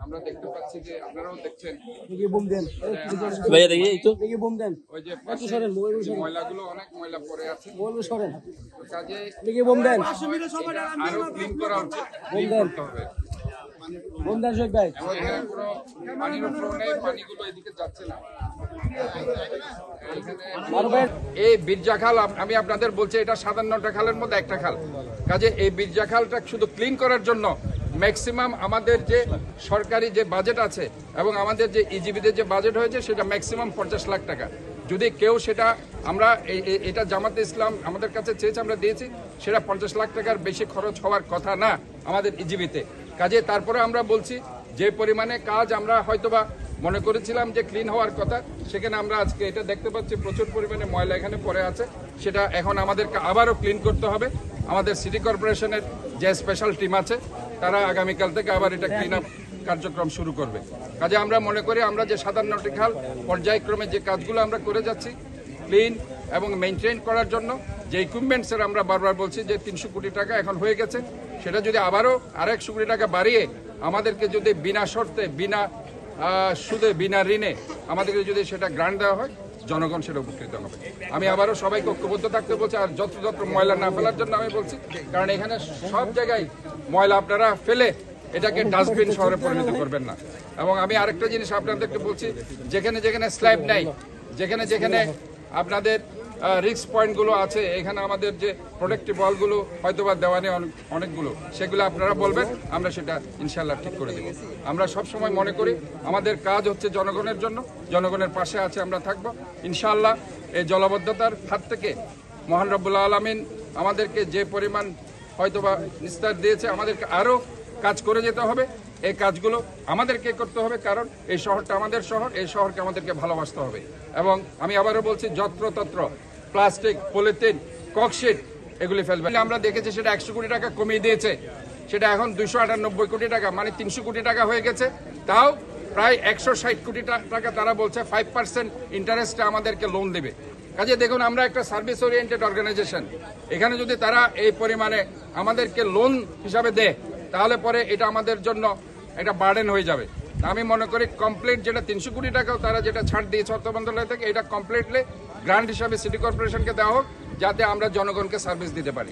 আমরা দেখতে পাচ্ছি যে আপনারাও দেখছেন ভাইয়া দেখি একটু ওই যে ময়লাগুলো অনেক ময়লা পড়ে আছে কাজে আরো ক্লিন করা উচিত, ক্লিন করতে হবে। কোনো পানির উপর নেই, পানিগুলো এদিকে যাচ্ছে না। এই বীরজা খাল আমি আপনাদের বলছি এটা 57টা খালের মধ্যে একটা খাল। কাজে এই বীরজা খালটা শুধু ক্লিন করার জন্য ম্যাক্সিমাম আমাদের যে সরকারি যে বাজেট আছে এবং আমাদের যে ইজিবিতে যে বাজেট হয়েছে সেটা ম্যাক্সিমাম 50 লাখ টাকা। যদি কেউ সেটা আমরা এটা জামাতে ইসলাম আমাদের কাছে চেয়েছে, আমরা দিয়েছি, সেটা 50 লাখ টাকার বেশি খরচ হওয়ার কথা না আমাদের ইজিবিতে। কাজে তারপরে আমরা বলছি যে পরিমাণে কাজ আমরা হয়তোবা মনে করেছিলাম যে ক্লিন হওয়ার কথা, সেখানে আমরা আজকে এটা দেখতে পাচ্ছি প্রচুর পরিমাণে ময়লা এখানে পড়ে আছে। সেটা এখন আমাদেরকে আবারও ক্লিন করতে হবে। আমাদের সিটি কর্পোরেশনের যে স্পেশাল টিম আছে তারা আগামীকাল থেকে আবার এটা ক্লিন আপ কার্যক্রম শুরু করবে। কাজে আমরা মনে করি আমরা যে 57টি খাল পর্যায়ক্রমে যে কাজগুলো আমরা করে যাচ্ছি ক্লিন এবং মেনটেন করার জন্য যে ইকুইপমেন্টসের আমরা বারবার বলছি যে 300 কোটি টাকা এখন হয়ে গেছে, সেটা যদি আবারও 100 কোটি টাকা বাড়িয়ে আমাদেরকে যদি বিনা শর্তে, বিনা সুদে, বিনা ঋণে আমাদেরকে যদি সেটা গ্রান্ট দেওয়া হয়, জনগণ সেটা উপকৃত হবে। আমি আবারও সবাইকে ঐক্যবদ্ধ থাকতে বলছি, আর যত্র ময়লা না ফেলার জন্য আমি বলছি, কারণ এখানে সব জায়গায় ময়লা আপনারা ফেলে এটাকে ডাস্টবিন শহরে পরিণত করবেন না। এবং আমি আরেকটা জিনিস আপনাদেরকে বলছি, যেখানে যেখানে স্ল্যাব নেই, যেখানে যেখানে আপনাদের রিস্ক পয়েন্টগুলো আছে, এখানে আমাদের যে প্রোটেক্টিভ ওয়ালগুলো হয়তোবা দেওয়া নেই অনেকগুলো, সেগুলো আপনারা বলবেন, আমরা সেটা ইনশাল্লাহ ঠিক করে দেব। আমরা সব সময় মনে করি আমাদের কাজ হচ্ছে জনগণের জন্য, জনগণের পাশে আছে আমরা থাকব ইনশাল্লাহ। এই জলাবদ্ধতার হাত থেকে মহান রব্বুল আলামিন আমাদেরকে যে পরিমাণ হয়তোবা নিস্তার দিয়েছে, আমাদেরকে আরও কাজ করে যেতে হবে। এই কাজগুলো আমাদেরকে করতে হবে, কারণ এই শহরটা আমাদের শহর, এই শহরকে আমাদেরকে ভালোবাসতে হবে। এবং আমি আবারও বলছি, যত্রতত্র প্লাস্টিক, পলিথিন, ককশিট এগুলি ফেলবে। আমরা দেখেছি সেটা 100 কোটি টাকা কমিয়ে দিয়েছে, সেটা এখন 298 কোটি টাকা, মানে 300 কোটি টাকা হয়ে গেছে। তাও প্রায় 160 কোটি টাকা তারা বলছে 5% ইন্টারেস্টে আমাদেরকে লোন দেবে। কাজে দেখুন, আমরা একটা সার্ভিস ওরিয়েন্টেড অর্গানাইজেশন, এখানে যদি তারা এই পরিমাণে আমাদেরকে লোন হিসাবে দেয়, তাহলে পরে এটা আমাদের জন্য এটা বার্ডেন হয়ে যাবে। আমি মনে করি কমপ্লিট যেটা 300 কোটি টাকাও তারা যেটা ছাড় দিয়েছে অর্থ মন্ত্রণালয় থেকে, এটা কমপ্লিটলি গ্রান্ট হিসাবে সিটি কর্পোরেশনকে দেওয়া হোক, যাতে আমরা জনগণকে সার্ভিস দিতে পারি।